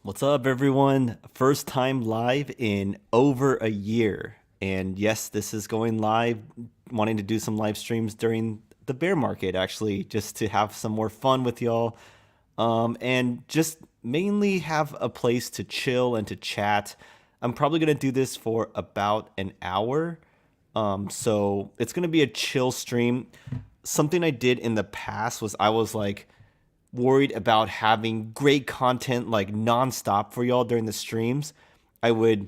What's up, everyone? First time live in over a year. And yes, this is going live, wanting to do some live streams during the bear market, actually, just to have some more fun with y'all. And just mainly have a place to chill and to chat. I'm probably going to do this for about an hour. So it's going to be a chill stream. Something I did in the past was I was like, worried about having great content like nonstop for y'all during the streams. I would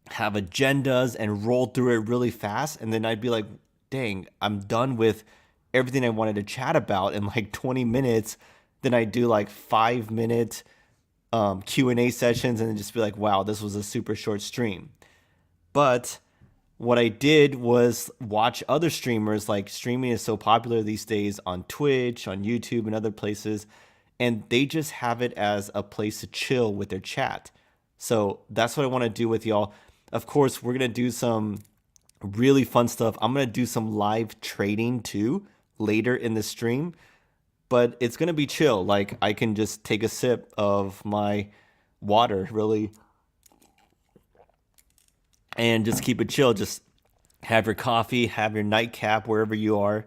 have agendas and roll through it really fast, and then I'd be like, dang, I'm done with everything I wanted to chat about in like 20 minutes. Then I do like 5 minute Q&A sessions and then just be like, wow, this was a super short stream. But what I did was watch other streamers. Like, streaming is so popular these days on Twitch, on YouTube, and other places, and they just have it as a place to chill with their chat. So that's what I want to do with y'all. Of course, we're gonna do some really fun stuff. I'm gonna do some live trading too later in the stream, but it's gonna be chill. Like, I can just take a sip of my water, really, and just keep it chill. Just have your coffee, have your nightcap wherever you are.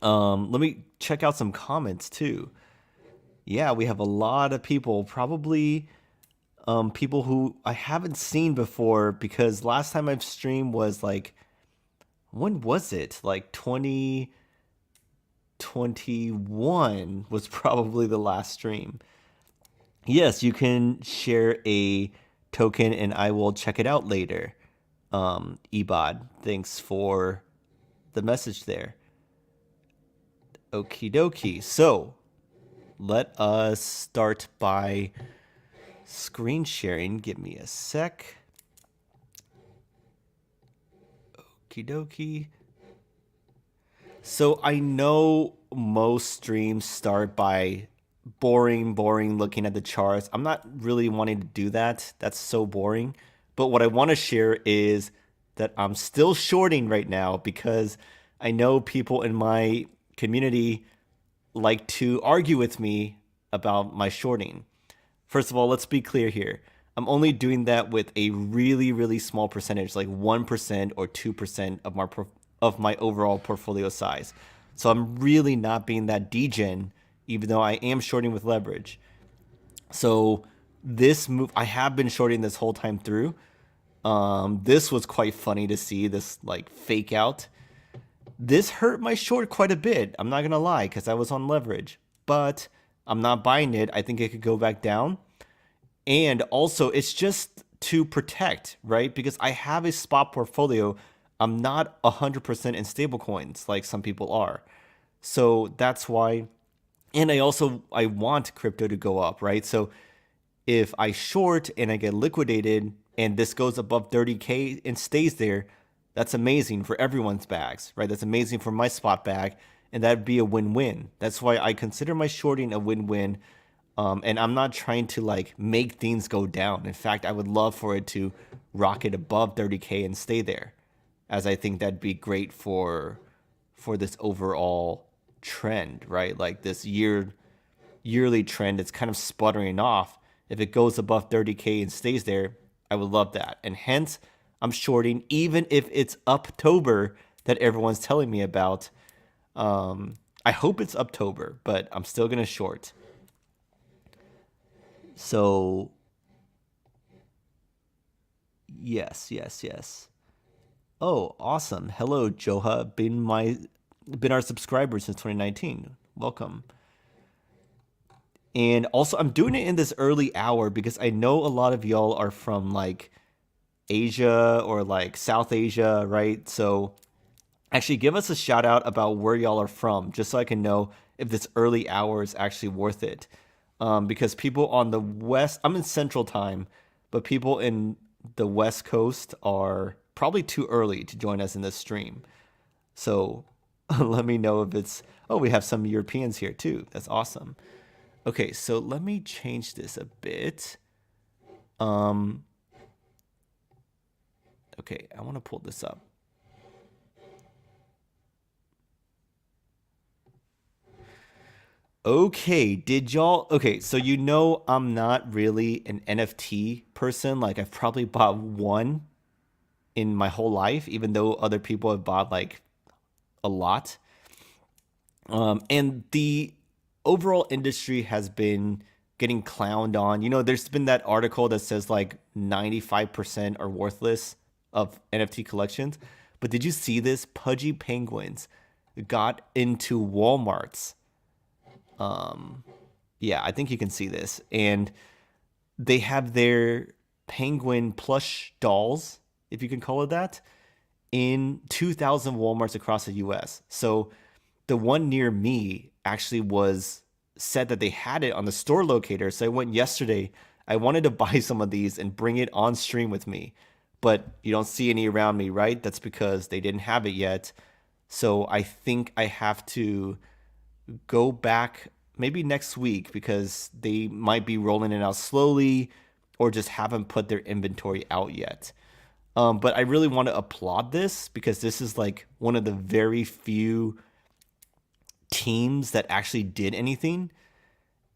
Let me check out some comments too. Yeah, we have a lot of people, probably people who I haven't seen before, because last time I've streamed was like, when was it? Like 2021 was probably the last stream. Yes, you can share a token and I will check it out later. Ebod, thanks for the message there. Okie dokie. So let us start by screen sharing. Give me a sec. Okie dokie. So I know most streams start by boring looking at the charts. I'm not really wanting to do that. That's so boring. But what I want to share is that I'm still shorting right now, because I know people in my community like to argue with me about my shorting. First of all, let's be clear here. I'm only doing that with a really small percentage, like 1% or 2% of my overall portfolio size. So I'm really not being that degen, even though I am shorting with leverage. So this move, I have been shorting this whole time through. This was quite funny to see, this like fake out. This hurt my short quite a bit, I'm not gonna lie, because I was on leverage. But I'm not buying it. I think it could go back down. And also, it's just to protect, right? Because I have a spot portfolio. I'm not 100% in stablecoins like some people are. So that's why. And I want crypto to go up, right? So if I short and I get liquidated and this goes above 30K and stays there, that's amazing for everyone's bags, right? That's amazing for my spot bag, and that'd be a win-win. That's why I consider my shorting a win-win. And I'm not trying to like make things go down. In fact, I would love for it to rocket above 30K and stay there, as I think that'd be great for this overall trend, right? Like this yearly trend, it's kind of sputtering off. If it goes above 30K and stays there, I would love that. And hence, I'm shorting, even if it's Uptober that everyone's telling me about. I hope it's Uptober, but I'm still gonna short. So yes. Oh, awesome. Hello, Joha. Been our subscriber since 2019. Welcome. And also, I'm doing it in this early hour because I know a lot of y'all are from like Asia or like South Asia, right? So actually give us a shout out about where y'all are from, just so I can know if this early hour is actually worth it. Because people on the West, I'm in Central Time, but people in the West Coast are probably too early to join us in this stream. So let me know if it's. Oh, we have some Europeans here too. That's awesome. Okay, so let me change this a bit. Um, okay, I want to pull this up. Okay, did y'all? Okay, so you know I'm not really an NFT person. Like I've probably bought one in my whole life, even though other people have bought like a lot. And the overall industry has been getting clowned on. You know, there's been that article that says like 95% are worthless of NFT collections. But did you see this? Pudgy Penguins got into Walmart's. Yeah, I think you can see this. And they have their penguin plush dolls, if you can call it that, in 2,000 Walmarts across the US. So the one near me actually was said that they had it on the store locator. So I went yesterday. I wanted to buy some of these and bring it on stream with me, but you don't see any around me, right? That's because they didn't have it yet. So I think I have to go back maybe next week because they might be rolling it out slowly or just haven't put their inventory out yet. But I really want to applaud this because this is like one of the very few teams that actually did anything.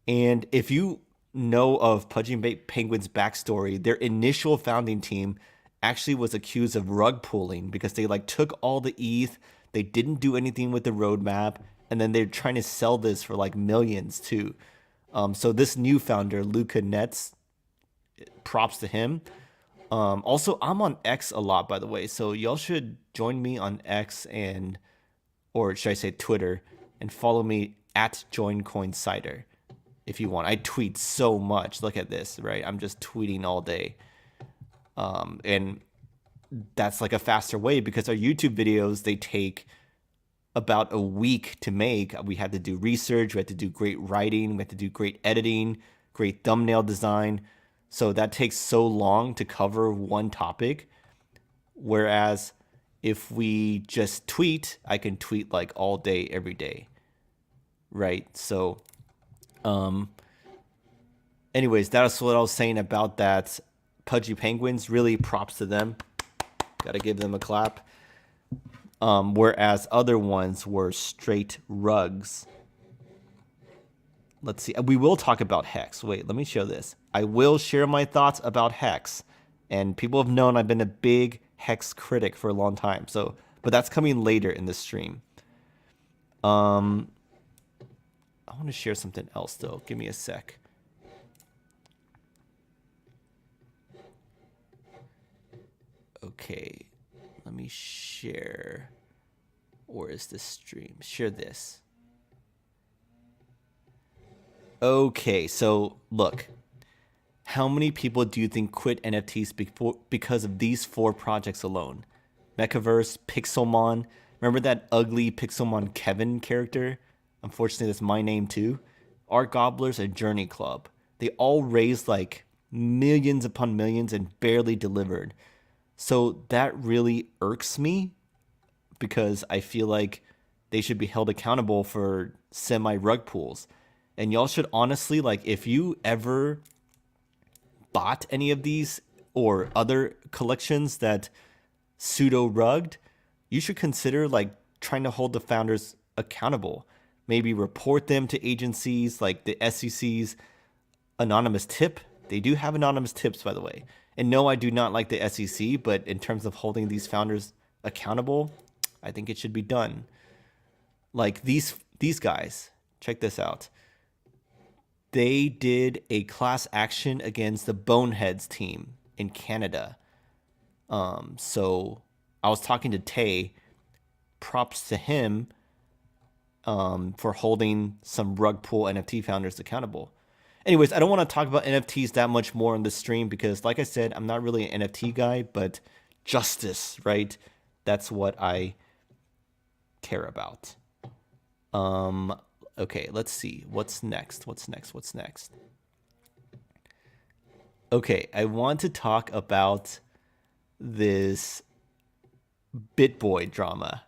And if you know of Pudgy Penguins' backstory, their initial founding team actually was accused of rug pulling because they like took all the ETH, they didn't do anything with the roadmap, and then they're trying to sell this for like millions too. So this new founder, Luca Nets, props to him. Also, I'm on X a lot, by the way, so y'all should join me on X and, or should I say Twitter, and follow me at Join Coinsider if you want. I tweet so much. Look at this, right? I'm just tweeting all day. And that's like a faster way because our YouTube videos, they take about a week to make. We had to do research, we had to do great writing, we had to do great editing, great thumbnail design. So that takes so long to cover one topic. Whereas if we just tweet, I can tweet like all day, every day. Right? So, anyways, that's what I was saying about that. Pudgy Penguins, really props to them. Gotta give them a clap. Whereas other ones were straight rugs. Let's see. We will talk about Hex. Wait, let me show this. I will share my thoughts about Hex. And people have known I've been a big Hex critic for a long time. So, but that's coming later in the stream. I want to share something else though. Give me a sec. Okay. Let me share. Or is this stream? Share this. Okay, so look. How many people do you think quit NFTs because of these 4 projects alone? Mechaverse, Pixelmon. Remember that ugly Pixelmon Kevin character? Unfortunately, that's my name too. Art Gobblers and Journey Club. They all raised like millions upon millions and barely delivered. So that really irks me because I feel like they should be held accountable for semi-rug pulls. And y'all should honestly, like, if you ever bought any of these or other collections that pseudo-rugged, you should consider, like, trying to hold the founders accountable. Maybe report them to agencies like the SEC's anonymous tip. They do have anonymous tips, by the way. And no, I do not like the SEC, but in terms of holding these founders accountable, I think it should be done. Like these guys, check this out. They did a class action against the Boneheads team in Canada. So I was talking to Tay. Props to him for holding some rug pull NFT founders accountable. Anyways, I don't want to talk about NFTs that much more on this stream because, like I said, I'm not really an NFT guy, but justice, right? That's what I care about. Okay, let's see. What's next? Okay, I want to talk about this Bitboy drama.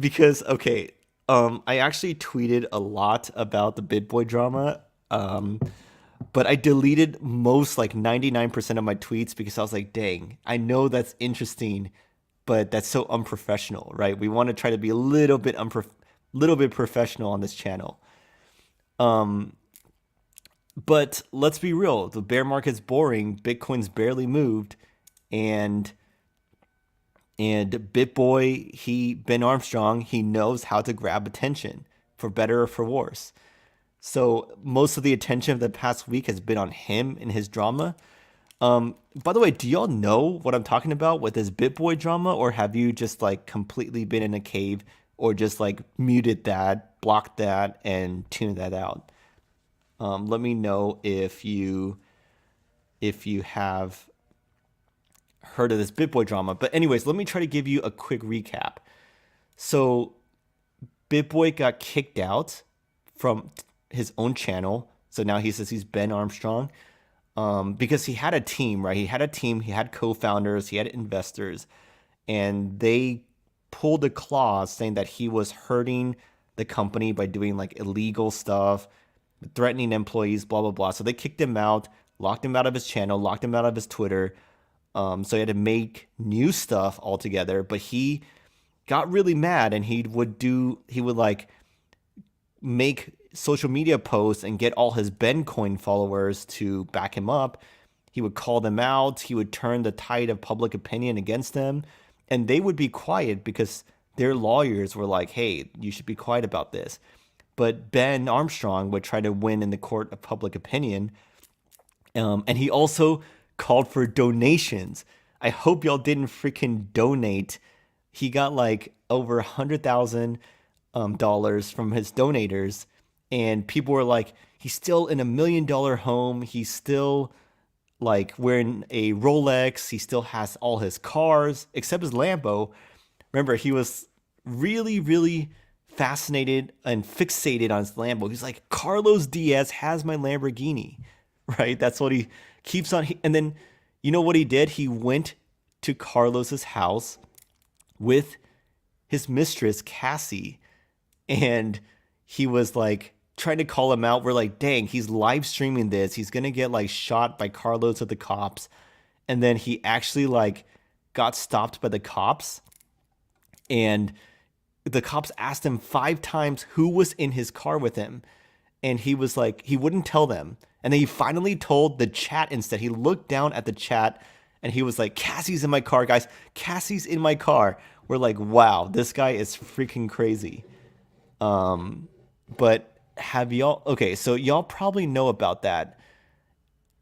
Because, okay, I actually tweeted a lot about the Bitboy drama, but I deleted most, like 99% of my tweets because I was like, dang, I know that's interesting, but that's so unprofessional, right? We want to try to be a little bit little bit professional on this channel. But let's be real. The bear market's boring. Bitcoin's barely moved. And Bitboy, Ben Armstrong, he knows how to grab attention, for better or for worse. So most of the attention of the past week has been on him and his drama. By the way, do y'all know what I'm talking about with this Bitboy drama, or have you just like completely been in a cave, or just like muted that, blocked that, and tuned that out? Let me know if you have heard of this Bitboy drama. But anyways, let me try to give you a quick recap. So Bitboy got kicked out from his own channel. So now he says he's Ben Armstrong, because he had a team, right? He had a team, he had co-founders, he had investors, and they pulled a clause saying that he was hurting the company by doing like illegal stuff, threatening employees, blah, blah, blah. So they kicked him out, locked him out of his channel, locked him out of his Twitter. So he had to make new stuff altogether, but he got really mad, and he would like make social media posts and get all his Bencoin followers to back him up. He would call them out. He would turn the tide of public opinion against them, and they would be quiet because their lawyers were like, hey, you should be quiet about this. But Ben Armstrong would try to win in the court of public opinion. And he also called for donations. I hope y'all didn't freaking donate. He got like over $100,000 from his donators, and people were like, he's still in $1 million home. He's still like wearing a Rolex. He still has all his cars except his Lambo. Remember, he was really, really fascinated and fixated on his Lambo. He's like, Carlos Diaz has my Lamborghini, right? That's what he keeps on. And then, you know what he did? He went to Carlos's house with his mistress, Cassie, and he was like trying to call him out. We're like, dang, he's live streaming this. He's going to get like shot by Carlos or the cops. And then he actually like got stopped by the cops, and the cops asked him 5 times who was in his car with him. And he was like, he wouldn't tell them. And then he finally told the chat instead. He looked down at the chat and he was like, Cassie's in my car, guys. Cassie's in my car. We're like, wow, this guy is freaking crazy. But have y'all, okay, so y'all probably know about that.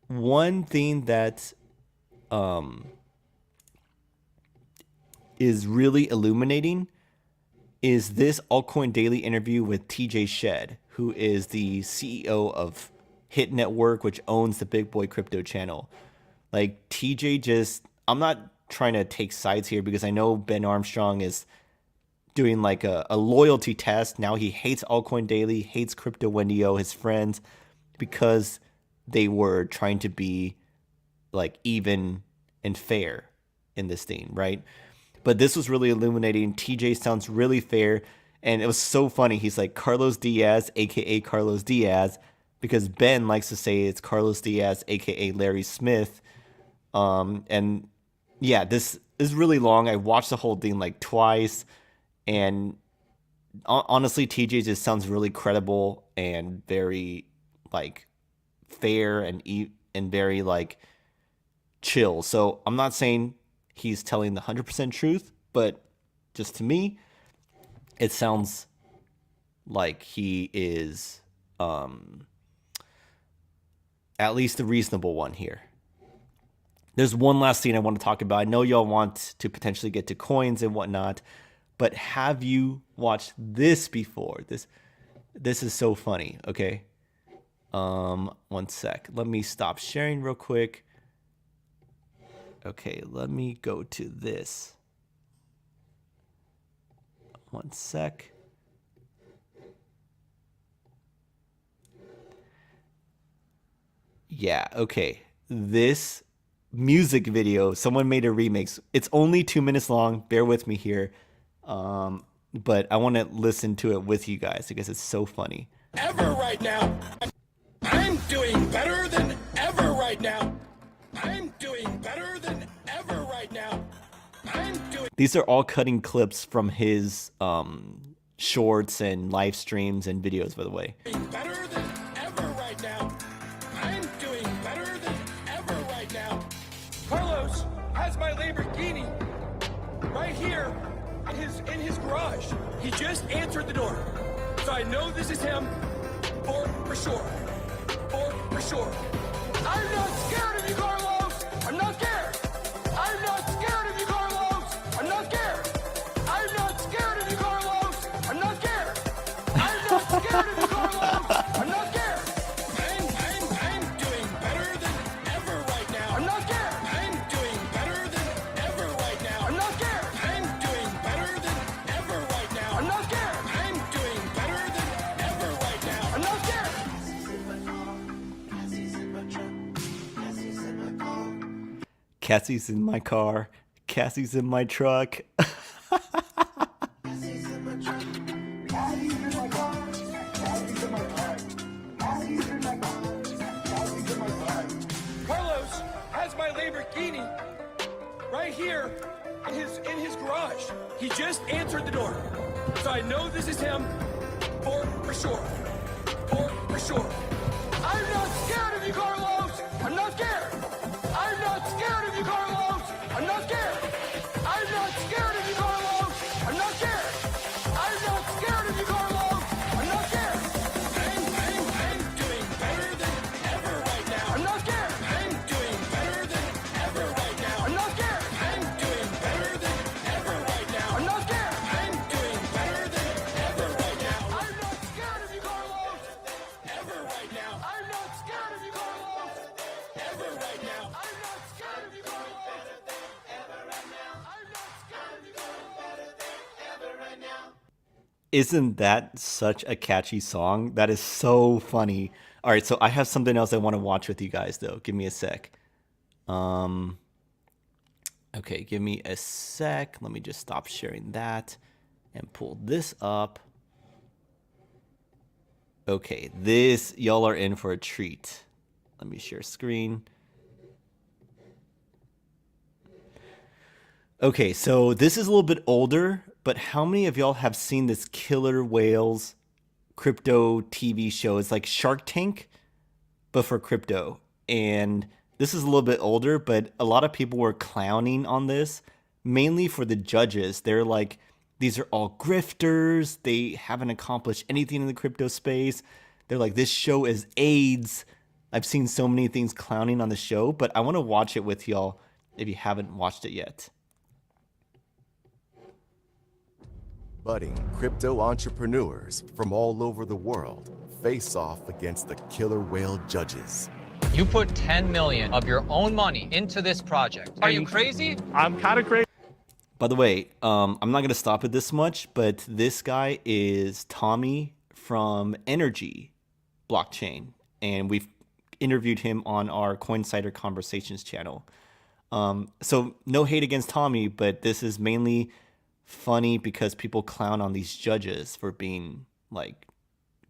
One thing that is really illuminating is this Altcoin Daily interview with TJ Shed, who is the CEO of Hit Network, which owns the Bitboy crypto channel. Like TJ just, I'm not trying to take sides here because I know Ben Armstrong is doing like a loyalty test. Now he hates Altcoin Daily, hates Crypto Wendio, his friends, because they were trying to be like even and fair in this thing, right? But this was really illuminating. TJ sounds really fair. And it was so funny. He's like Carlos Diaz, aka Carlos Diaz, because Ben likes to say it's Carlos Diaz, aka Larry Smith. And yeah, this is really long. I watched the whole thing like twice, and honestly, TJ just sounds really credible and very like fair and very like chill. So I'm not saying he's telling the 100% truth, but just to me, it sounds like he is at least the reasonable one here. There's one last thing I want to talk about. I know y'all want to potentially get to coins and whatnot, but have you watched this before? This is so funny, okay? One sec. Let me stop sharing real quick. Okay, let me go to this. One sec. Yeah, okay. This music video, someone made a remix. It's only 2 minutes long. Bear with me here. But I want to listen to it with you guys because it's so funny. Ever right now. I'm doing better than ever right now. I'm doing better than ever right now. These are all cutting clips from his shorts and live streams and videos, by the way. Better than ever right now. I'm doing better than ever right now. Carlos has my Lamborghini right here in his garage. He just answered the door. So I know this is him for sure. For sure. I'm not scared of you, Carlos. I'm not scared. I'm not scared of you, Carlos. I'm not scared. I'm not scared of you, Carlos. I'm not scared. I'm not scared of you, Carlos. I'm not scared. I'm doing better than ever right now. I'm not scared. I'm doing better than ever right now. I'm not scared. I'm doing better than ever right now. I'm not scared. I'm doing better than ever right now. I'm not scared. Cassie's in my car. Cassie's in my truck. Carlos has my Lamborghini right here in his garage. He just answered the door. So I know this is him for sure. For sure. I'm not scared of you, Carlos. I'm not scared. I'm not scared of you, Carlos. I'm not scared. I'm not scared of you, Carlos. I'm not scared. I'm not scared of you, Carlos. I'm not scared. I'm doing better than ever right now. I'm not scared. I'm doing better than ever right now. I'm not scared. I'm doing better than ever right now. I'm not scared. I'm doing better than ever right now. I'm not scared of you, Carlos. Ever right now. I'm not scared of you, Carlos. Ever right now. I'm not scared of you, Carlos. Ever right now. I'm not scared of you, Carlos. Ever right now. Isn't that such a catchy song? That is so funny. All right, so I have something else I want to watch with you guys, though. Give me a sec. Okay, give me a sec. Let me just stop sharing that and pull this up. Okay, this, y'all are in for a treat. Let me share screen. Okay, so this is a little bit older, but how many of y'all have seen this Killer Whales crypto TV show? It's like Shark Tank, but for crypto. And this is a little bit older, but a lot of people were clowning on this, mainly for the judges. They're like, these are all grifters. They haven't accomplished anything in the crypto space. They're like, this show is AIDS. I've seen so many things clowning on the show, but I want to watch it with y'all if you haven't watched it yet. Budding crypto entrepreneurs from all over the world face off against the killer whale judges. You put 10 million of your own money into this project. Are you crazy? I'm kind of crazy. By the way, I'm not going to stop it this much, but this guy is Tommy from Energy blockchain, and we've interviewed him on our Coinsider Conversations channel. So no hate against Tommy, but this is mainly funny because people clown on these judges for being like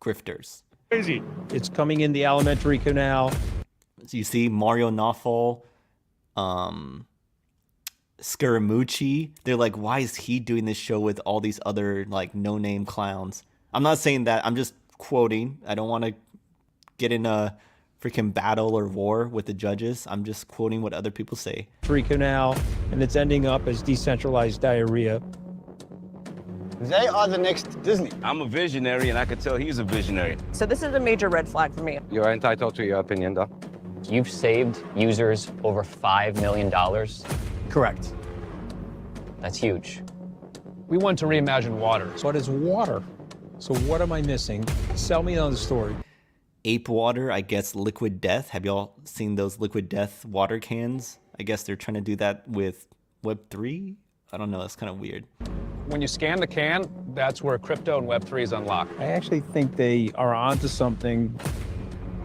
grifters. Crazy. It's coming in the alimentary canal. So you see Mario Nawfal, Scaramucci. They're like, why is he doing this show with all these other like no-name clowns? I'm not saying that. I'm just quoting. I don't want to get in a freaking battle or war with the judges. I'm just quoting what other people say. Free canal, and it's ending up as decentralized diarrhea. They are the next Disney. I'm a visionary, and I could tell he's a visionary. So this is a major red flag for me. You're entitled to your opinion, though. You've saved users over $5 million. Correct. That's huge. We want to reimagine water. So what is water? So what am I missing? Sell me on the story. Ape water, I guess liquid death. Have y'all seen those liquid death water cans? I guess they're trying to do that with Web3. I don't know. It's kind of weird. When you scan the can, that's where crypto and Web3 is unlocked. I actually think they are onto something.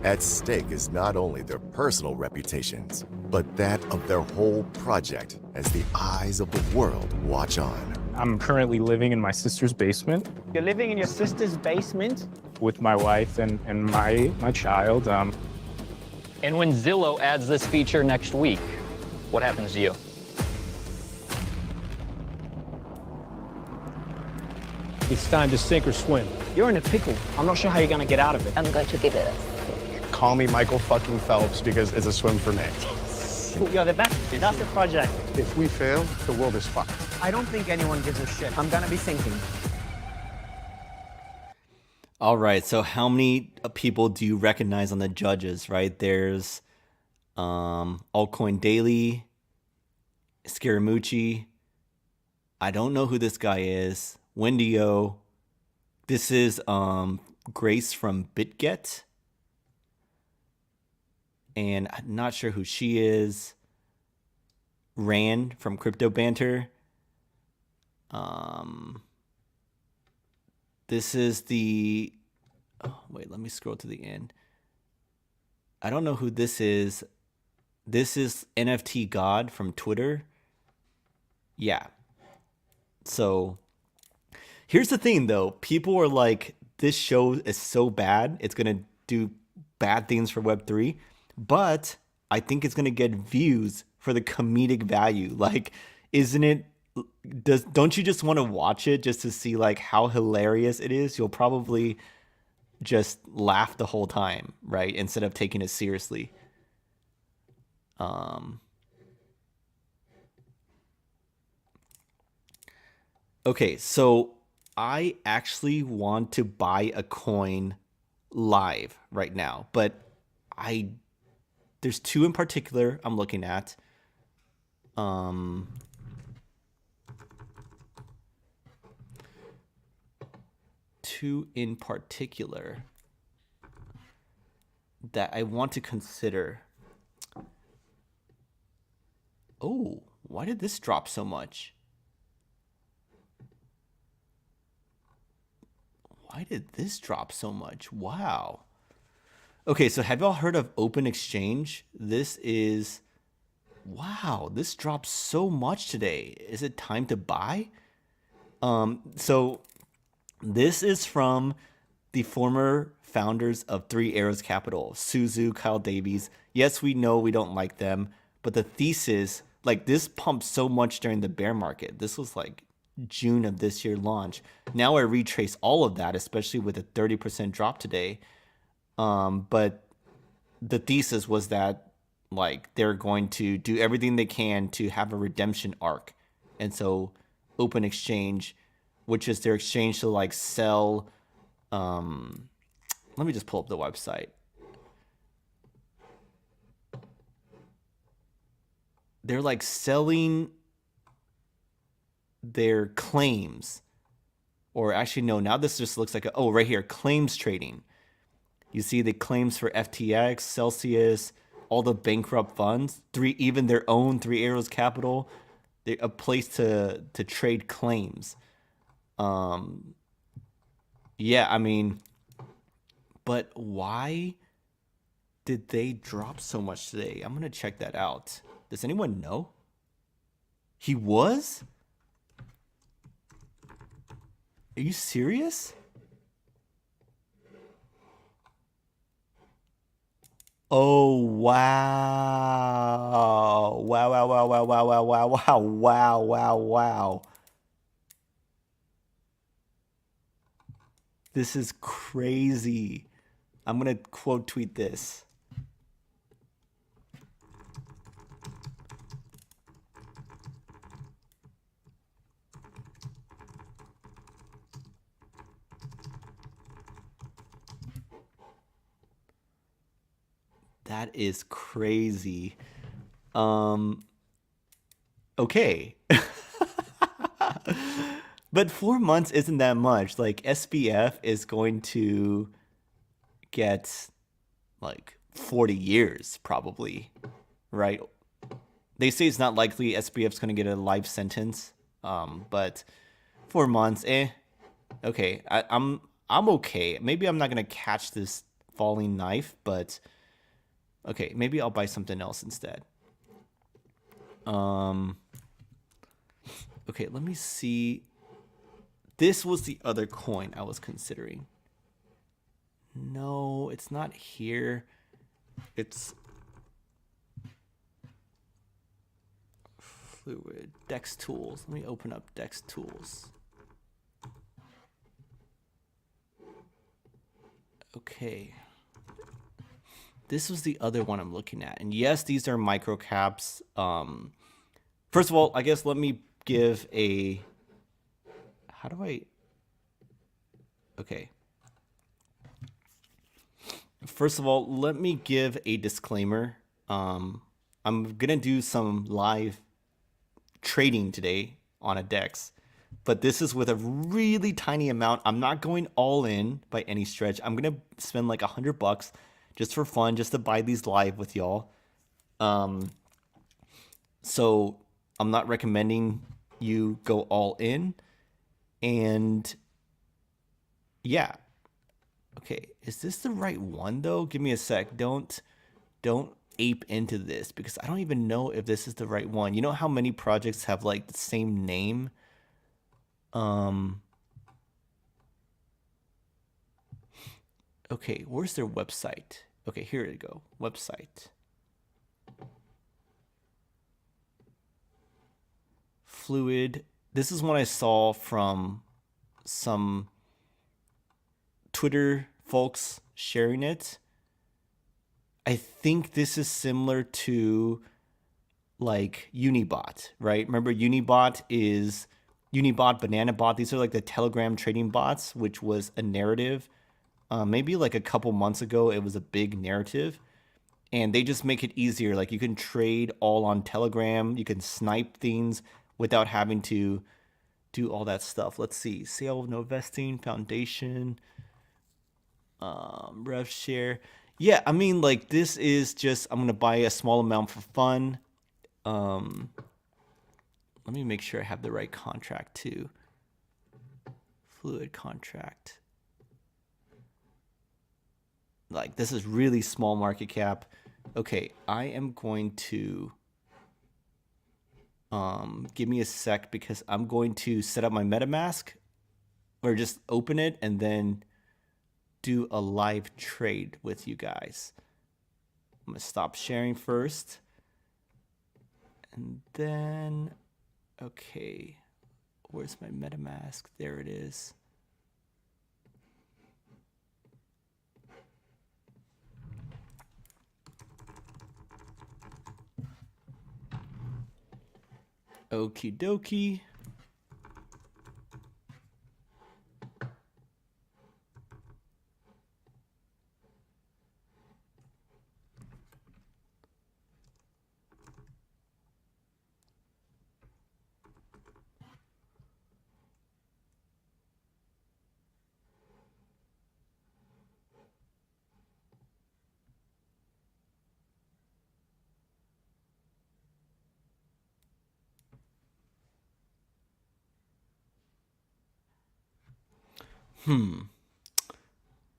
At stake is not only their personal reputations, but that of their whole project as the eyes of the world watch on. I'm currently living in my sister's basement. You're living in your sister's basement? With my wife and my child. And when Zillow adds this feature next week, what happens to you? It's time to sink or swim. You're in a pickle. I'm not sure how you're going to get out of it. I'm going to give it a Call me Michael fucking Phelps because it's a swim for me. You're the best. That's the project. If we fail, the world is fucked. I don't think anyone gives a shit. I'm going to be sinking. All right, so how many people do you recognize on the judges, right? There's Altcoin Daily, Scaramucci. I don't know who this guy is. Wendio. This is Grace from BitGet. And I'm not sure who she is. Rand from Crypto Banter. This is the... Oh, wait, let me scroll to the end. I don't know who this is. This is NFT God from Twitter. Yeah. So here's the thing, though. People are like, this show is so bad. It's going to do bad things for Web3. But I think it's going to get views for the comedic value. Like, isn't it... Don't you just want to watch it just to see like how hilarious it is? You'll probably just laugh the whole time, right? Instead of taking it seriously. Okay, so I actually want to buy a coin live right now, but there's two in particular I'm looking at. Two in particular that I want to consider. Oh, why did this drop so much? Why did this drop so much? Wow. Okay, so have y'all heard of Open Exchange? This is... Wow, this dropped so much today. Is it time to buy? So this is from the former founders of Three Arrows Capital, Suzu, Kyle Davies. Yes, we know we don't like them, but the thesis, like this pumped so much during the bear market. This was like June of this year launch. Now I retrace all of that, especially with a 30% drop today. But the thesis was that like they're going to do everything they can to have a redemption arc. And so Open Exchange, which is their exchange to like sell, let me just pull up the website. They're like selling their claims, or actually no, now this just looks like oh, right here, claims trading. You see the claims for FTX, Celsius, all the bankrupt funds, even their own Three Arrows Capital, a place to trade claims. Yeah, I mean, but why did they drop so much today? I'm gonna check that out. Does anyone know? He was? Are you serious? Oh, wow. Wow, wow, wow, wow, wow, wow, wow, wow, wow, wow, wow. This is crazy. I'm going to quote tweet this. That is crazy. Okay. But 4 months isn't that much. Like SBF is going to get like 40 years probably, right? They say it's not likely SBF's going to get a life sentence. But 4 months, okay. I'm okay. Maybe I'm not going to catch this falling knife, but okay, maybe I'll buy something else instead. Okay, let me see. This was the other coin I was considering. No, it's not here. It's Fluid, Dex Tools. Let me open up Dex Tools. Okay. This was the other one I'm looking at. And yes, these are micro caps. First of all, I guess let me give a... How do I... Okay. First of all, let me give a disclaimer. I'm going to do some live trading today on a DEX, but this is with a really tiny amount. I'm not going all in by any stretch. I'm going to spend like $100 just for fun, just to buy these live with y'all. So I'm not recommending you go all in. And yeah. Okay, is this the right one though? Give me a sec. Don't ape into this because I don't even know if this is the right one. You know how many projects have like the same name? Okay, where's their website? Okay, here we go. Website. Fluid. This is one I saw from some Twitter folks sharing it. I think this is similar to like Unibot, right? Remember Unibot, BananaBot. These are like the Telegram trading bots, which was a narrative. Maybe like a couple months ago, it was a big narrative. And they just make it easier. Like you can trade all on Telegram. You can snipe things without having to do all that stuff. Let's see. Sale of no vesting, foundation, rev share. Yeah, I mean, like this is just, I'm going to buy a small amount for fun. Let me make sure I have the right contract too. Fluid contract. Like this is really small market cap. Okay, I am going to give me a sec because I'm going to set up my MetaMask or just open it and then do a live trade with you guys. I'm gonna stop sharing first. And then, okay, where's my MetaMask? There it is. Okie dokie.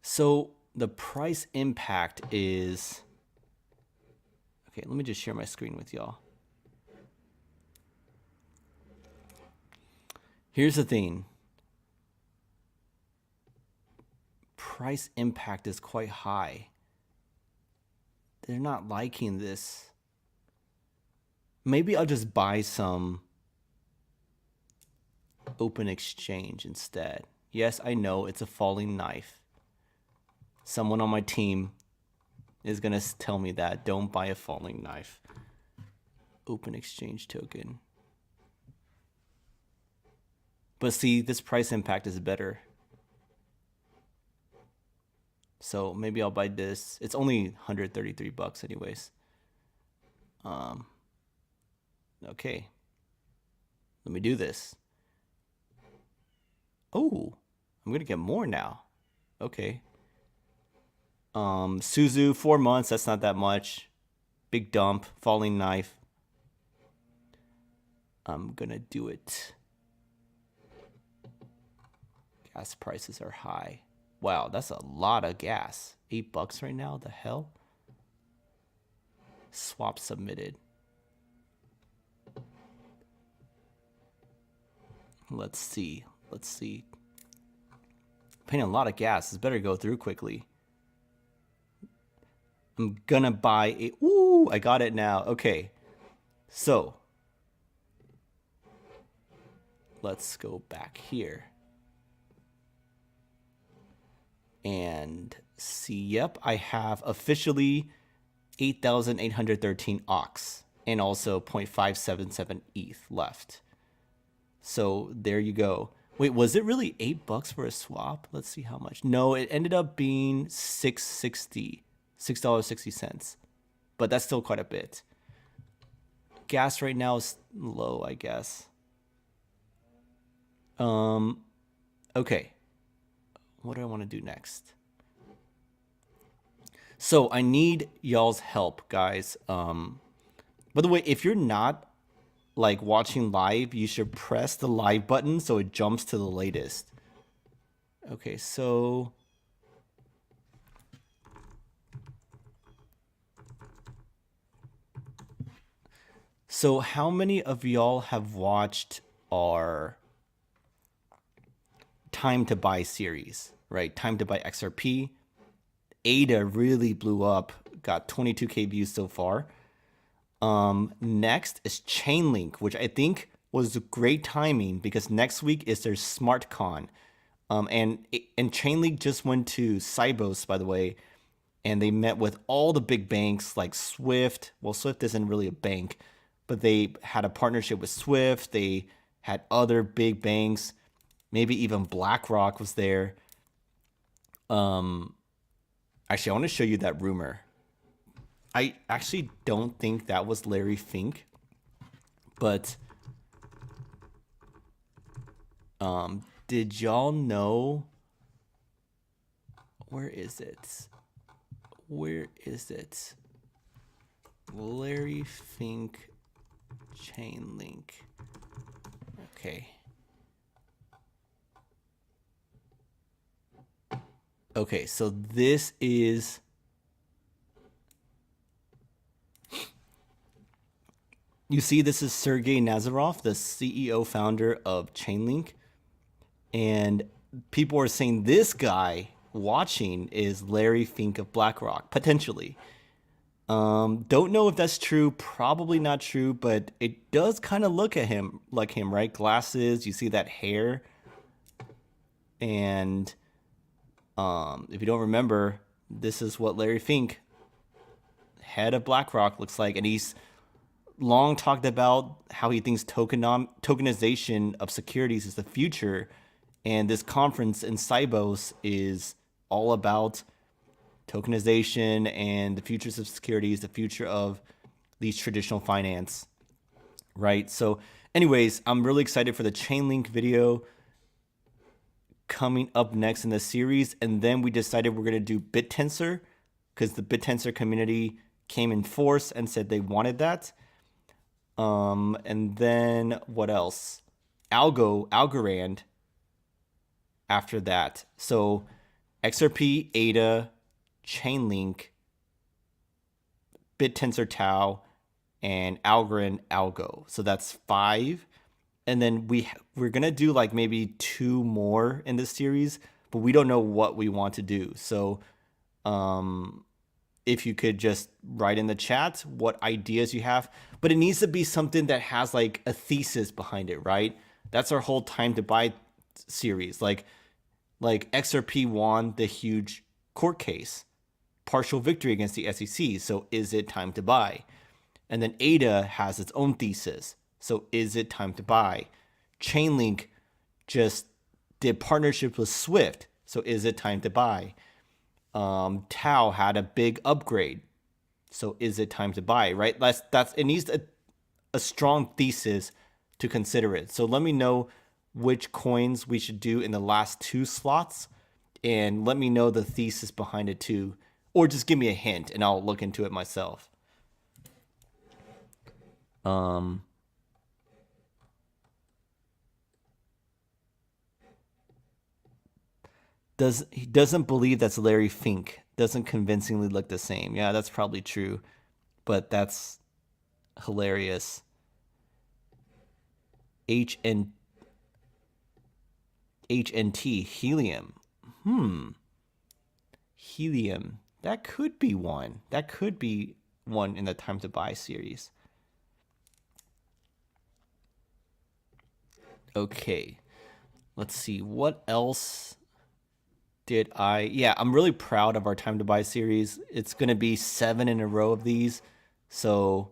So the price impact is, okay, let me just share my screen with y'all. Here's the thing. Price impact is quite high. They're not liking this. Maybe I'll just buy some open exchange instead. Yes, I know it's a falling knife. Someone on my team is going to tell me that. Don't buy a falling knife. Open exchange token. But see, this price impact is better. So maybe I'll buy this. It's only $133 anyways. Okay. Let me do this. Oh, I'm going to get more now. Okay. Suzu, 4 months. That's not that much. Big dump. Falling knife. I'm going to do it. Gas prices are high. Wow, that's a lot of gas. $8 right now. The hell? Swap submitted. Let's see. Let's see. Paying a lot of gas. This better go through quickly. I'm gonna buy a... Ooh, I got it now. Okay. So. Let's go back here. and see. Yep, I have officially 8,813 ox and also 0.577 ETH left. So there you go. Wait, was it really $8 for a swap? Let's see how much. No, it ended up being $6.60. But that's still quite a bit. Gas right now is low, I guess. Okay. What do I want to do next? So I need y'all's help, guys. By the way, if you're not like watching live, you should press the live button so it jumps to the latest. Okay, so how many of y'all have watched our Time to Buy series, right? Time to Buy XRP. ADA really blew up, got 22K views so far. Next is Chainlink, which I think was great timing because next week is their SmartCon. And Chainlink just went to Sibos, by the way, and they met with all the big banks like Swift. Well, Swift isn't really a bank, but they had a partnership with Swift. They had other big banks, maybe even BlackRock was there. Actually, I want to show you that rumor. I actually don't think that was Larry Fink, but did y'all know? Where is it? Where is it? Larry Fink Chainlink. Okay. Okay, so this is you see this is Sergey Nazarov, the CEO founder of Chainlink, and people are saying this guy watching is Larry Fink of BlackRock, potentially. Don't know if that's true, probably not true, but it does kind of look at him like him, right? Glasses, you see that hair. And if you don't remember, this is what Larry Fink, head of BlackRock, looks like. And he's long talked about how he thinks tokenization of securities is the future. And this conference in Sibos is all about tokenization and the futures of securities, the future of these traditional finance, right? So anyways, I'm really excited for the Chainlink video coming up next in the series. And then we decided we're going to do BitTensor because the BitTensor community came in force and said they wanted that. And then what else? Algorand after that. So XRP, ADA, Chainlink, BitTensor Tau, and Algorand Algo. So that's 5. And then we're gonna do like maybe 2 more in this series, but we don't know what we want to do. So if you could just write in the chat what ideas you have, but it needs to be something that has like a thesis behind it, right? That's our whole Time to Buy series. Like XRP won the huge court case, partial victory against the SEC. So is it time to buy? And then ADA has its own thesis. So is it time to buy? Chainlink just did partnership with Swift. So is it time to buy? Tau had a big upgrade. So is it time to buy, right? It needs a strong thesis to consider it. So let me know which coins we should do in the last 2 slots, and let me know the thesis behind it too, or just give me a hint and I'll look into it myself. He doesn't believe that's Larry Fink. Doesn't convincingly look the same. Yeah, that's probably true, but that's hilarious. HNT Helium. Helium. That could be one. That could be one in the Time to Buy series. Okay. Let's see what else. Did I? Yeah, I'm really proud of our time to buy series. It's going to be 7 in a row of these. So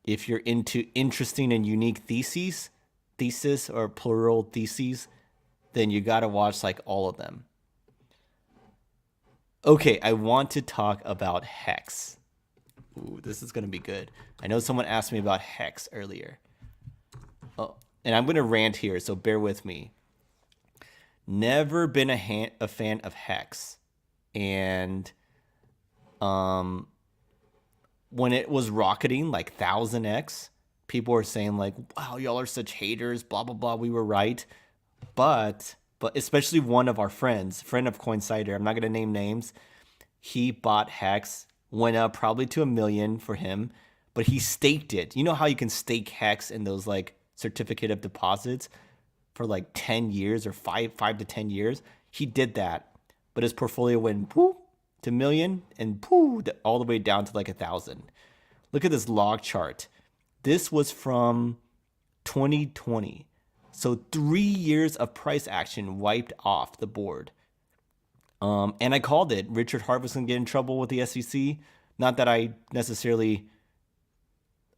if you're into interesting and unique theses or plural theses, then you got to watch like all of them. Okay, I want to talk about Hex. Ooh, this is going to be good. I know someone asked me about Hex earlier. Oh, and I'm going to rant here, so bear with me. Never been a fan of Hex. And when it was rocketing like 1000x, people were saying like, wow, y'all are such haters, blah, blah, blah. We were right. But especially one of our friends, friend of Coinsider, I'm not going to name names. He bought Hex, went up probably to 1 million for him, but he staked it. You know how you can stake Hex in those like certificate of deposits for like 10 years or 5 to 10 years? He did that, but his portfolio went poof to 1 million and poof all the way down to like 1,000. Look at this log chart. This was from 2020. So 3 years of price action wiped off the board. And I called it. Richard Hart was going to get in trouble with the SEC. Not that I necessarily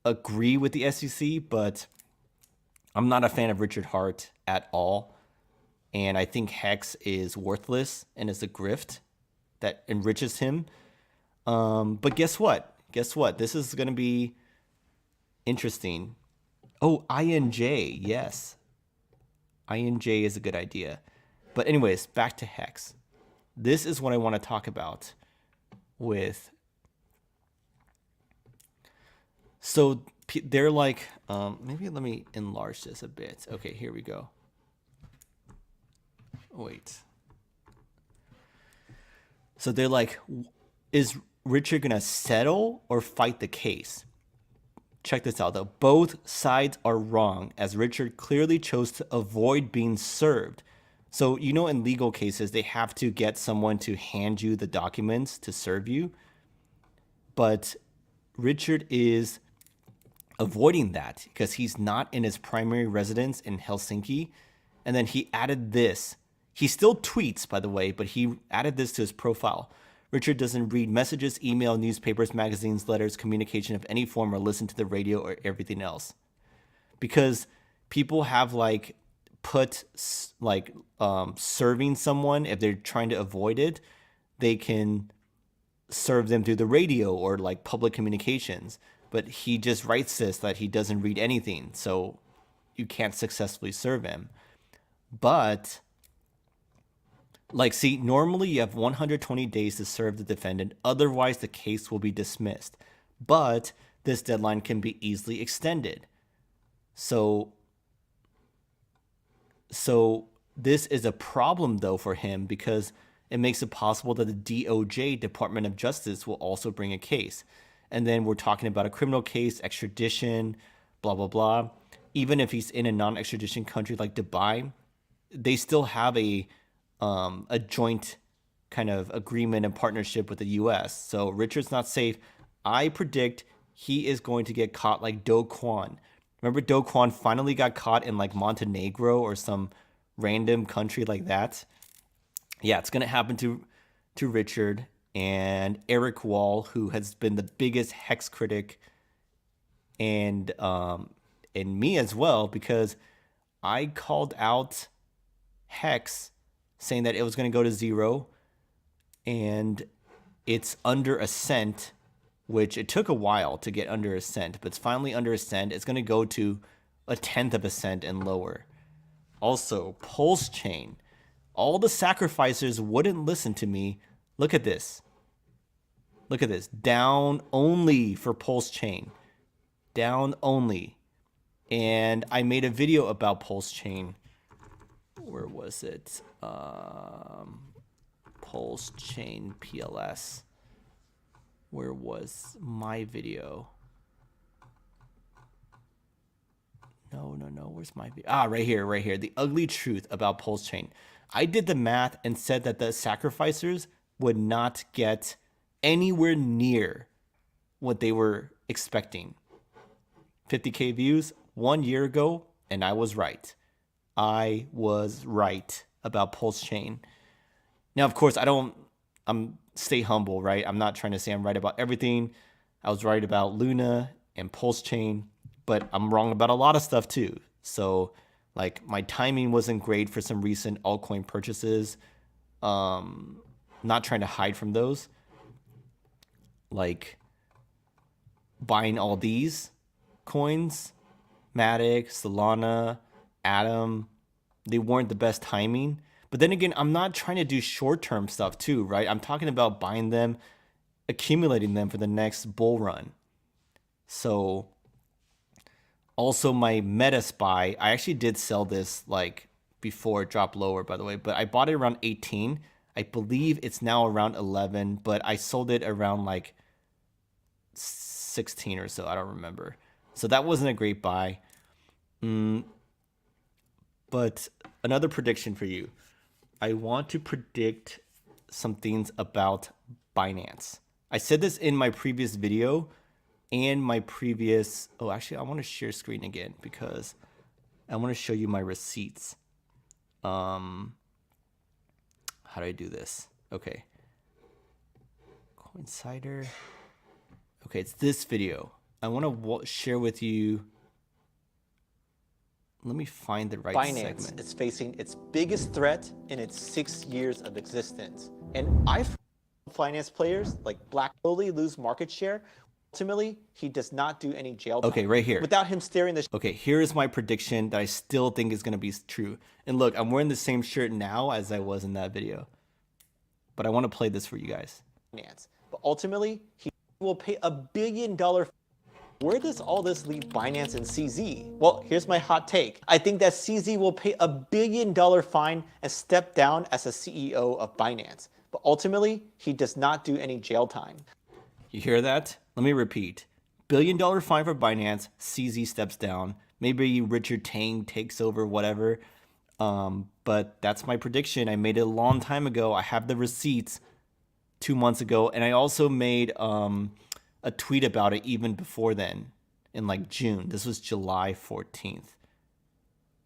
agree with the SEC, but I'm not a fan of Richard Hart at all. And I think Hex is worthless and is a grift that enriches him. But guess what? This is going to be interesting. Oh, INJ. Yes. INJ is a good idea. But anyways, back to Hex. This is what I want to talk about with. So they're like, maybe let me enlarge this a bit. Okay, here we go. Wait. So they're like, is Richard going to settle or fight the case? Check this out, though. Both sides are wrong, as Richard clearly chose to avoid being served. So, you know, in legal cases, they have to get someone to hand you the documents to serve you. But Richard is avoiding that because he's not in his primary residence in Helsinki. And then he added this. He still tweets, by the way, but he added this to his profile. Richard doesn't read messages, email, newspapers, magazines, letters, communication of any form, or listen to the radio or everything else. Because people have like put like serving someone, if they're trying to avoid it, they can serve them through the radio or like public communications. But he just writes this that he doesn't read anything, so you can't successfully serve him. But like, see, normally you have 120 days to serve the defendant. Otherwise, the case will be dismissed. But this deadline can be easily extended. So this is a problem, though, for him because it makes it possible that the DOJ, Department of Justice, will also bring a case. And then we're talking about a criminal case, extradition, blah, blah, blah. Even if he's in a non-extradition country like Dubai, they still have a joint kind of agreement and partnership with the U.S. So Richard's not safe. I predict he is going to get caught like Do Kwon. Remember Do Kwon finally got caught in like Montenegro or some random country like that? Yeah, it's going to happen to Richard and Eric Wall, who has been the biggest Hex critic, and me as well, because I called out Hex saying that it was going to go to 0, and it's under a cent, which it took a while to get under a cent, but it's finally under a cent. It's going to go to 1/10 of a cent and lower. Also, PulseChain. All the sacrificers wouldn't listen to me. Look at this. Look at this. Down only for PulseChain. Down only. And I made a video about PulseChain. Where was it? PulseChain PLS. Where was my video? No. Where's my video? Ah, right here. The ugly truth about PulseChain. I did the math and said that the sacrificers would not get anywhere near what they were expecting. 50K views 1 year ago, and I was right. I was right about PulseChain. Now, of course, I'm stay humble, right? I'm not trying to say I'm right about everything. I was right about Luna and PulseChain, but I'm wrong about a lot of stuff too. So like my timing wasn't great for some recent altcoin purchases. Not trying to hide from those. Like buying all these coins, Matic, Solana, Atom, they weren't the best timing. But then again, I'm not trying to do short-term stuff too, right? I'm talking about buying them, accumulating them for the next bull run. So also my Meta SPY, I actually did sell this like before it dropped lower, by the way, but I bought it around 18. I believe it's now around 11, but I sold it around like 16 or so. I don't remember. So that wasn't a great buy. But another prediction for you. I want to predict some things about Binance. I said this in my previous video and my previous... Oh, actually, I want to share screen again because I want to show you my receipts. How do I do this? Okay. Coinsider. Okay, it's this video. I want to share with you. Let me find the right segment. Binance is facing its biggest threat in its 6 years of existence. And finance players like Black slowly lose market share. Ultimately, he does not do any jail time. Okay, right here. Without him staring the... Okay, here is my prediction that I still think is going to be true. And look, I'm wearing the same shirt now as I was in that video. But I want to play this for you guys. But ultimately, he will pay $1 billion. Where does all this leave Binance and CZ? Well, here's my hot take. I think that CZ will pay $1 billion fine and step down as a CEO of Binance. But ultimately, he does not do any jail time. You hear that? Let me repeat. $1 billion fine for Binance, CZ steps down. Maybe Richard Tang takes over, whatever. But that's my prediction. I made it a long time ago. I have the receipts 2 months ago. And I also made a tweet about it even before then in like June. This was July 14th.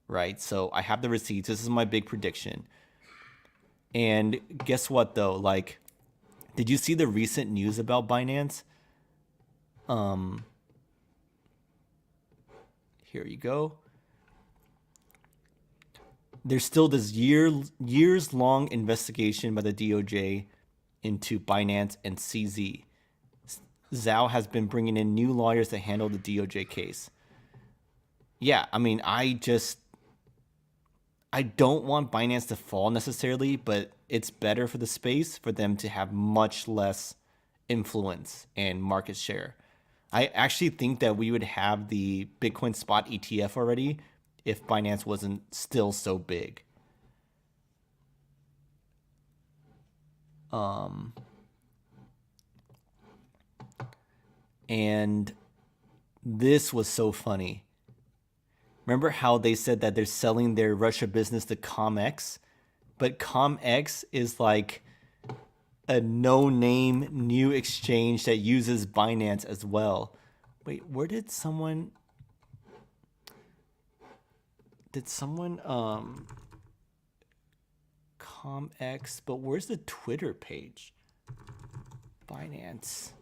Right? So I have the receipts. This is my big prediction. And guess what though? Like, did you see the recent news about Binance? Here you go. There's still this years-long investigation by the DOJ into Binance and CZ. Zhao has been bringing in new lawyers to handle the DOJ case. Yeah, I mean, I don't want Binance to fall necessarily, but it's better for the space for them to have much less influence and market share. I actually think that we would have the Bitcoin spot ETF already if Binance wasn't still so big. And this was so funny. Remember how they said that they're selling their Russia business to ComX? But ComX is like a no-name new exchange that uses Binance as well. Wait, where did someone... ComX, but where's the Twitter page? Binance.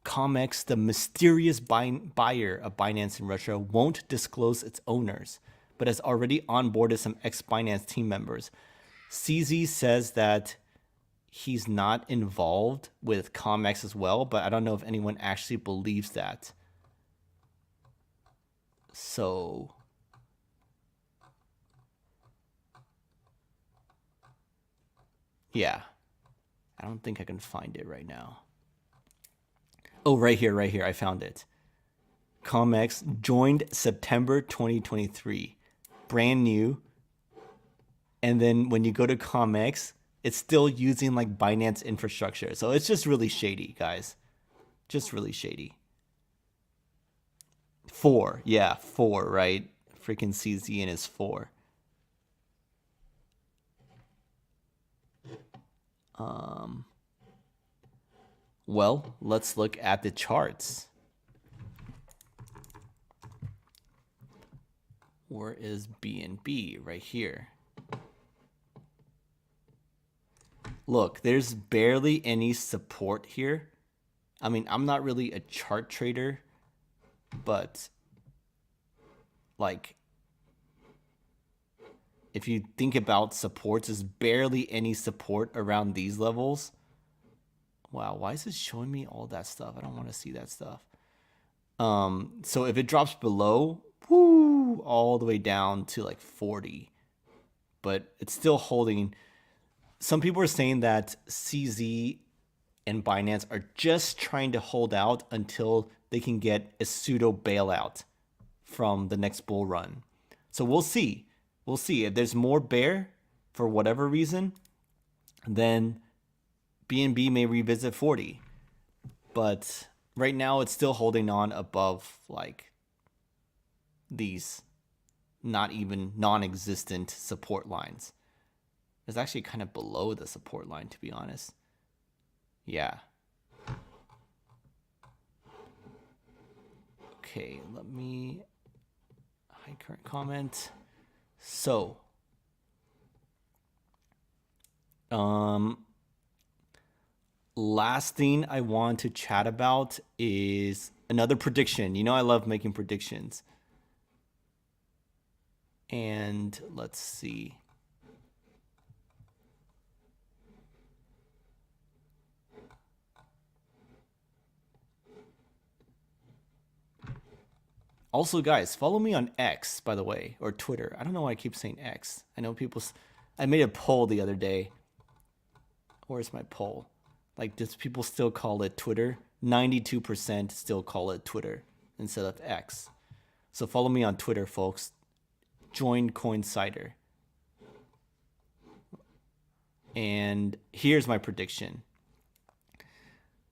ComX, the mysterious buyer of Binance in Russia, won't disclose its owners, but has already onboarded some ex-Binance team members. CZ says that he's not involved with ComX as well, but I don't know if anyone actually believes that. So... yeah. I don't think I can find it right now. Oh, right here. I found it. ComX joined September 2023. Brand new. And then when you go to ComX, it's still using like Binance infrastructure. So it's just really shady, guys. Just really shady. 4. Yeah, 4, right? Freaking CZ and his 4. Well, let's look at the charts. Where is BNB? Right here. Look, there's barely any support here. I mean, I'm not really a chart trader, but like, if you think about supports, there's barely any support around these levels. Wow, why is it showing me all that stuff? I don't want to see that stuff. So if it drops below, whoo, all the way down to like 40, but it's still holding. Some people are saying that CZ and Binance are just trying to hold out until they can get a pseudo bailout from the next bull run. So we'll see. We'll see if there's more bear for whatever reason, then BNB may revisit 40. But right now it's still holding on above like these not even non-existent support lines. It's actually kind of below the support line, to be honest. Yeah. Okay, let me hide current comment. So, last thing I want to chat about is another prediction. You know, I love making predictions. And let's see. Also, guys, follow me on X, by the way, or Twitter. I don't know why I keep saying X. I know people... I made a poll the other day. Where's my poll? Like, does people still call it Twitter? 92% still call it Twitter instead of X. So follow me on Twitter, folks. Join Coinsider. And here's my prediction.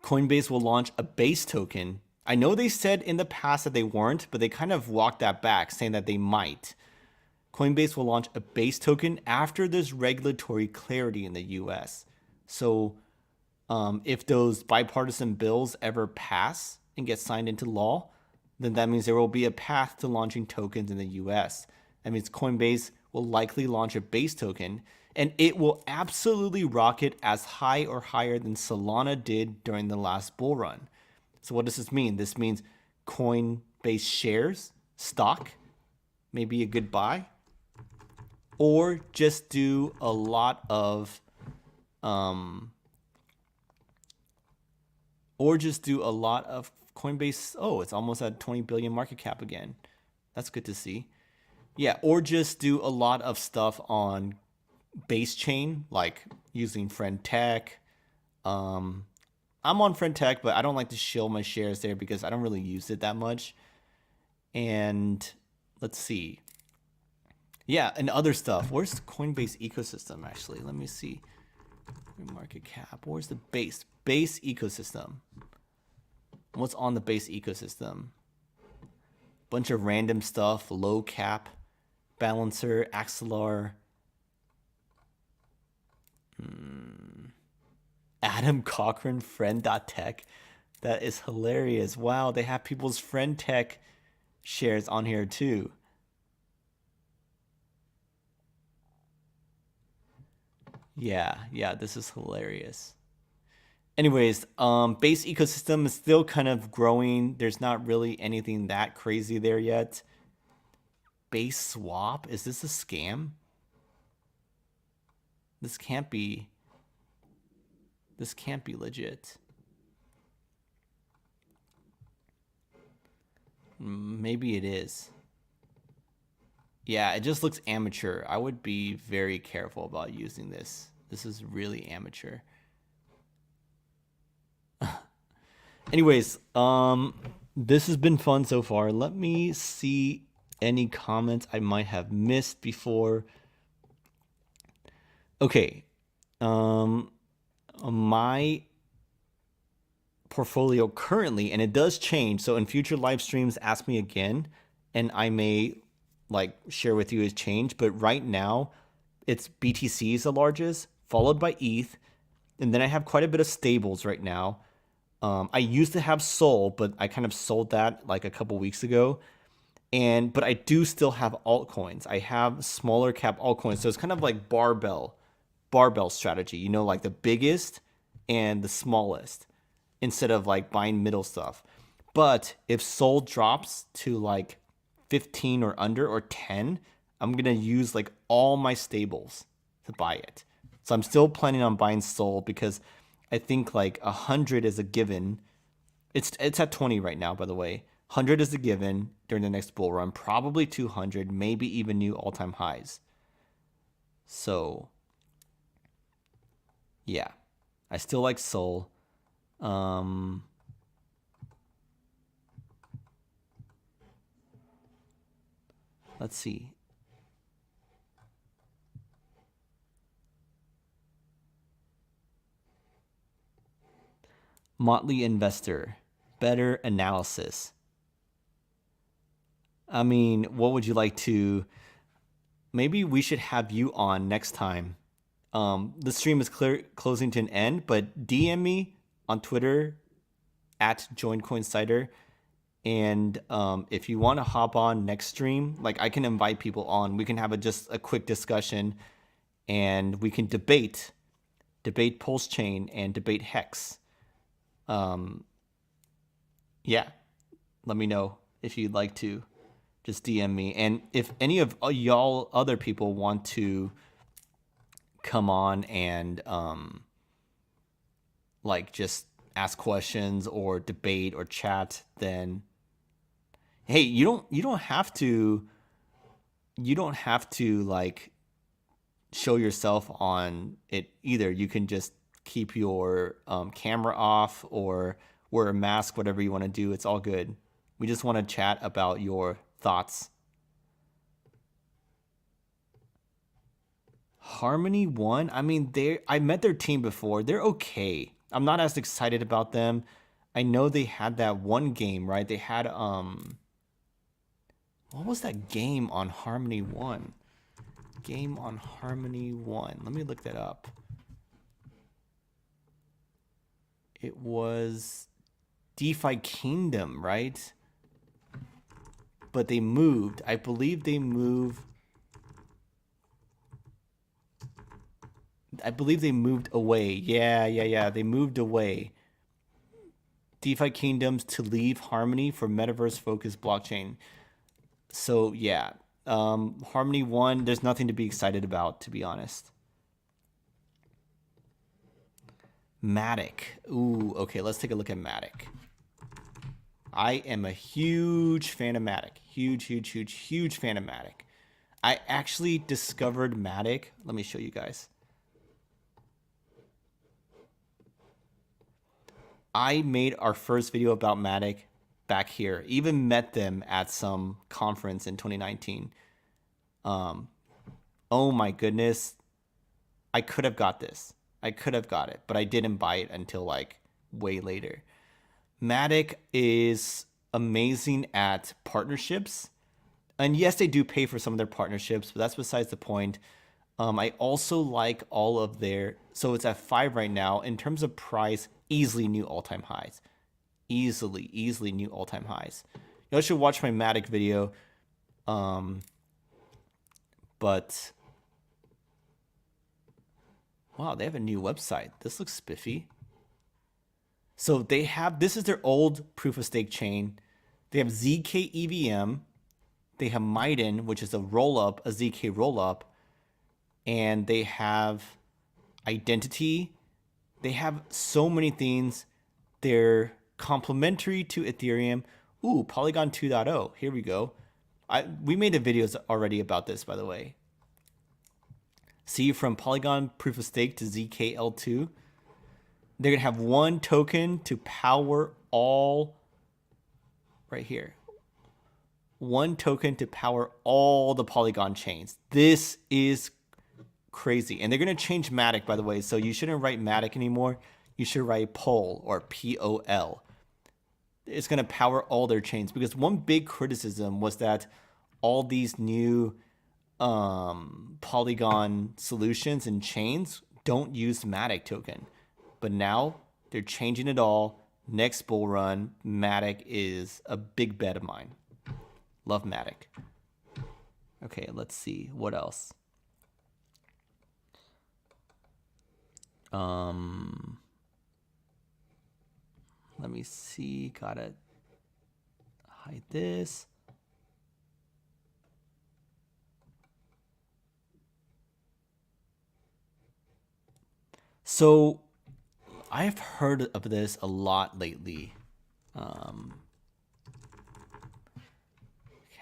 Coinbase will launch a base token. I know they said in the past that they weren't, but they kind of walked that back, saying that they might. Coinbase will launch a base token after there's regulatory clarity in the US. So if those bipartisan bills ever pass and get signed into law, then that means there will be a path to launching tokens in the US. That means Coinbase will likely launch a base token, and it will absolutely rocket as high or higher than Solana did during the last bull run. So what does this mean? This means Coinbase shares, stock, maybe a good buy, or just do a lot of Coinbase. Oh, it's almost at 20 billion market cap again. That's good to see. Yeah, or just do a lot of stuff on base chain, like using Friend Tech. I'm on Friend Tech, but I don't like to shill my shares there because I don't really use it that much. And let's see. Yeah, and other stuff. Where's the Coinbase ecosystem, actually? Let me see. Market cap. Where's the base ecosystem? What's on the base ecosystem? Bunch of random stuff. Low cap, balancer, Axelar. Adam Cochran, friend.tech. That is hilarious. Wow, they have people's Friend Tech shares on here too. Yeah, this is hilarious. Anyways, base ecosystem is still kind of growing. There's not really anything that crazy there yet. Base swap, is this a scam? This can't be legit. Maybe it is. Yeah, it just looks amateur. I would be very careful about using this. This is really amateur. Anyways, this has been fun so far. Let me see any comments I might have missed before. Okay. My portfolio currently, and it does change, so in future live streams, ask me again, and I may like share with you his change, but right now it's BTC is the largest, followed by ETH, and then I have quite a bit of stables right now. I used to have Sol, but I kind of sold that like a couple weeks ago, But I do still have altcoins. I have smaller cap altcoins. So it's kind of like barbell strategy, you know, like the biggest and the smallest instead of like buying middle stuff. But if Sol drops to like 15 or under or 10, I'm going to use like all my stables to buy it. So I'm still planning on buying Sol because I think like 100 is a given. It's at 20 right now, by the way. 100 is a given during the next bull run. Probably 200, maybe even new all-time highs. So yeah, I still like Sol. Let's see. Motley Investor, better analysis. I mean, what would you like to? Maybe we should have you on next time. The stream is closing to an end, but DM me on Twitter at Join Coinsider. And if you want to hop on next stream, like I can invite people on. We can have just a quick discussion, and we can debate PulseChain and debate Hex. Yeah, let me know if you'd like to. Just DM me. And if any of y'all other people want to come on and like just ask questions or debate or chat, then hey, you don't have to like show yourself on it either. You can just keep your camera off or wear a mask, whatever you want to do. It's all good. We just want to chat about your thoughts. Harmony One, I mean, I met their team before. They're okay. I'm not as excited about them. I know they had that one game, right? They had what was that game on Harmony One? Game on Harmony One. Let me look that up. It was DeFi Kingdom, right? But they moved. I believe they moved. Away. Yeah. They moved away. DeFi Kingdoms to leave Harmony for metaverse-focused blockchain. So yeah, Harmony One. There's nothing to be excited about, to be honest. Matic. Ooh, okay. Let's take a look at Matic. I am a huge fan of Matic. Huge fan of Matic. I actually discovered Matic. Let me show you guys. I made our first video about Matic back here. Even met them at some conference in 2019. Oh my goodness. I could have got this. I could have got it, but I didn't buy it until like way later. Matic is amazing at partnerships. And yes, they do pay for some of their partnerships, but that's besides the point. I also like all of their, so it's at 5 right now. In terms of price, easily new all-time highs. Easily new all-time highs. You should watch my Matic video. But wow, they have a new website. This looks spiffy. So they have, this is their old proof of stake chain. They have ZK EVM. They have Maiden, which is a rollup, a ZK rollup. And they have Identity. They have so many things. They're complementary to Ethereum. Ooh, Polygon 2.0. Here we go. We made a videos already about this, by the way. See, from Polygon proof of stake to ZKL2. They're going to have one token to power all, right here. One token to power all the Polygon chains. This is crazy. And they're going to change Matic, by the way. So you shouldn't write Matic anymore. You should write Pol or POL. It's going to power all their chains. Because one big criticism was that all these new Polygon solutions and chains don't use Matic token. But now they're changing it all. Next bull run, Matic is a big bet of mine. Love Matic. Okay, let's see what else. Let me see. Gotta hide this. So I've heard of this a lot lately.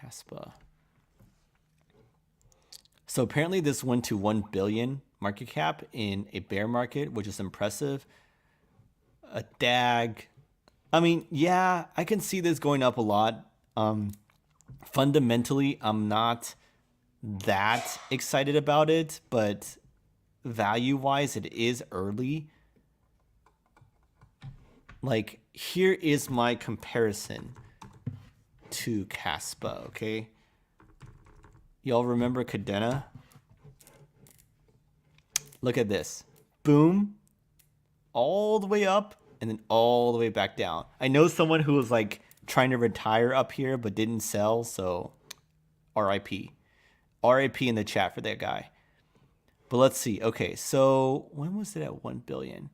Caspa. So apparently this went to 1 billion market cap in a bear market, which is impressive. A DAG. I mean, yeah, I can see this going up a lot. Fundamentally, I'm not that excited about it, but value-wise, it is early. Like, here is my comparison to Caspa, okay? Y'all remember Cadena? Look at this. Boom. All the way up and then all the way back down. I know someone who was like trying to retire up here but didn't sell, so RIP. RIP in the chat for that guy. But let's see. Okay, so when was it at 1 billion?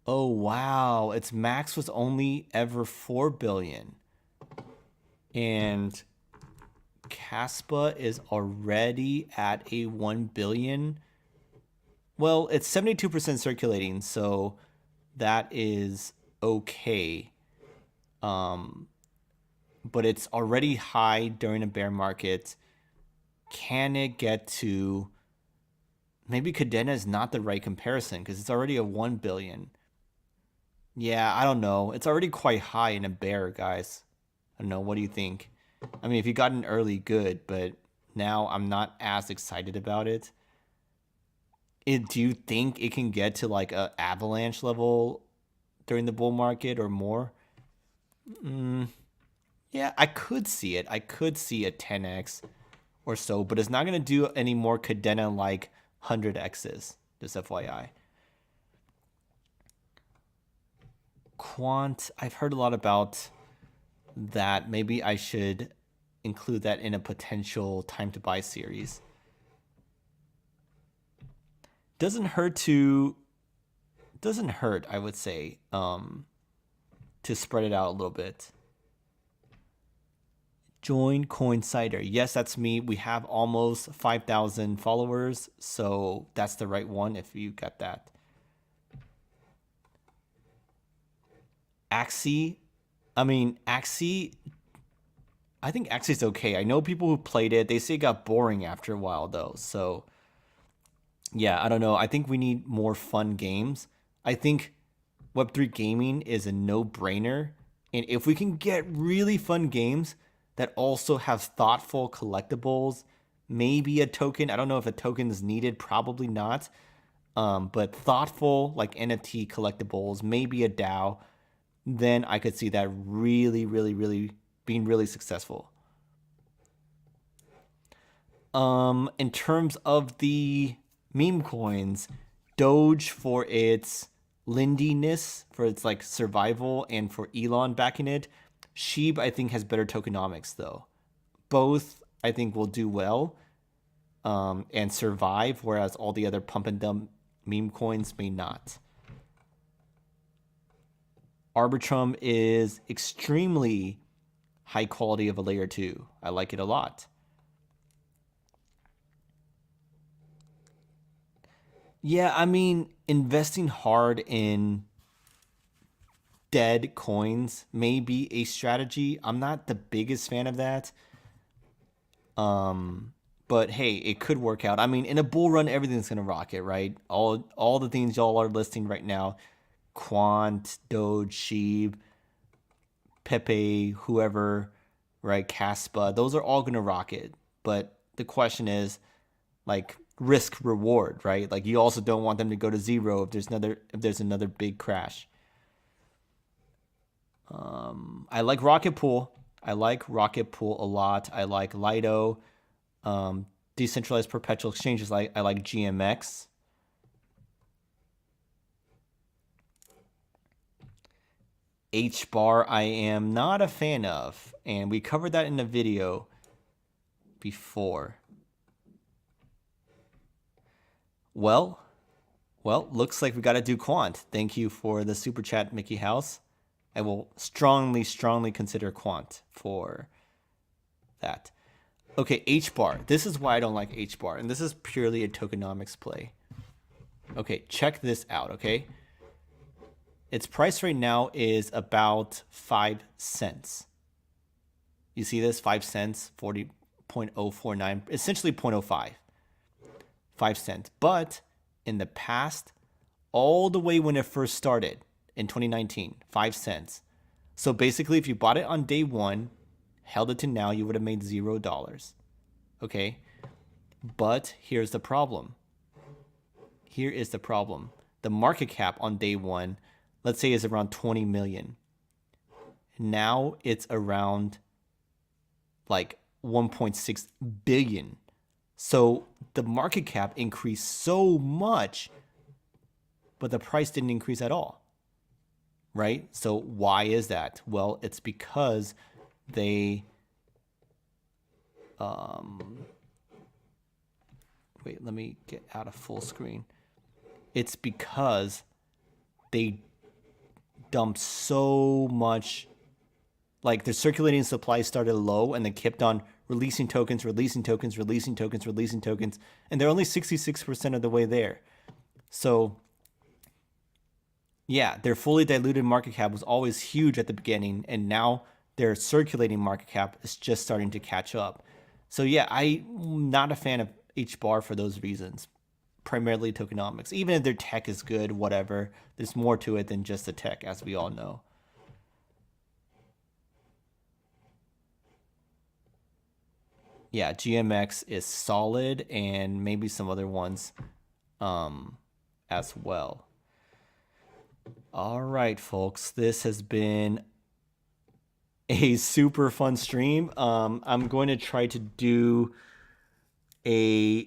Oh, wow. Its max was only ever 4 billion. And Caspa is already at a 1 billion. Well, it's 72% circulating, so that is okay. But it's already high during a bear market. Can it get to... Maybe Cadena is not the right comparison because it's already a 1 billion. Yeah, I don't know. It's already quite high in a bear, guys. I don't know. What do you think? I mean, if you got in early, good, but now I'm not as excited about it. Do you think it can get to like a avalanche level during the bull market or more? Yeah, I could see it. I could see a 10x or so, but it's not going to do any more Cadena like 100x's, just FYI. Quant, I've heard a lot about that. Maybe I should include that in a potential time to buy series. Doesn't hurt, I would say, to spread it out a little bit. Join Coinsider. Yes, that's me. We have almost 5,000 followers, so that's the right one if you got that. Axie. I mean, Axie, I think Axie's okay. I know people who played it. They say it got boring after a while, though. So, yeah, I don't know. I think we need more fun games. I think Web3 gaming is a no-brainer. And if we can get really fun games that also have thoughtful collectibles, maybe a token. I don't know if a token is needed. Probably not. But thoughtful, like NFT collectibles, maybe a DAO, then I could see that really being really successful. In terms of the meme coins, Doge for its lindiness, for its like survival, and for Elon backing it. Sheeb, I think, has better tokenomics though. Both, I think, will do well and survive, whereas all the other pump and dump meme coins may not. Arbitrum is extremely high quality of a layer 2. I like it a lot. Yeah, I mean, investing hard in dead coins may be a strategy. I'm not the biggest fan of that. But hey, it could work out. I mean, in a bull run, everything's gonna rocket, right? All the things y'all are listing right now. Quant, Doge, Sheeb, Pepe, whoever, right? Caspa, those are all gonna rocket. But the question is, like, risk reward, right? Like, you also don't want them to go to zero if there's another big crash. I like Rocket Pool. I like Rocket Pool a lot. I like Lido. Decentralized perpetual exchanges. I like GMX. H bar I am not a fan of, and we covered that in a video before. Well, looks like we got to do quant. Thank you for the super chat, Mickey House. I will strongly consider quant for that. Okay, H bar. This is why I don't like H bar, and this is purely a tokenomics play. Okay, check this out, okay? Its price right now is about 5 cents. You see this? 5 cents, 40.049, essentially 0.05. 5 cents. But in the past, all the way when it first started in 2019, 5 cents. So basically, if you bought it on day one, held it to now, you would have made $0. Okay? But here's the problem. Here is the problem. The market cap on day one, let's say, is around 20 million. Now it's around like 1.6 billion. So the market cap increased so much, but the price didn't increase at all. Right? So why is that? Well, it's because they wait, let me get out of full screen. It's because they dumped so much, like their circulating supply started low and they kept on releasing tokens, and they're only 66% of the way there. So yeah, their fully diluted market cap was always huge at the beginning, and now their circulating market cap is just starting to catch up. So yeah, I'm not a fan of H bar for those reasons, primarily tokenomics. Even if their tech is good, whatever, there's more to it than just the tech, as we all know. Yeah, GMX is solid, and maybe some other ones as well. All right, folks, this has been a super fun stream. I'm going to try to do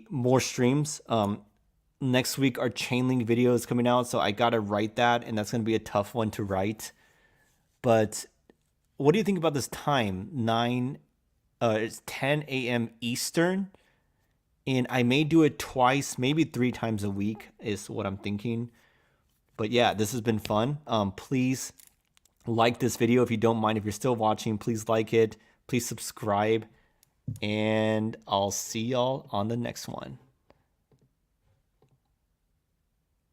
more streams. Next week, our Chainlink video is coming out, so I got to write that, and that's going to be a tough one to write. But what do you think about this time? It's 10 a.m. Eastern, and I may do it twice, maybe 3 times a week is what I'm thinking. But yeah, this has been fun. Please like this video if you don't mind. If you're still watching, please like it. Please subscribe. And I'll see y'all on the next one.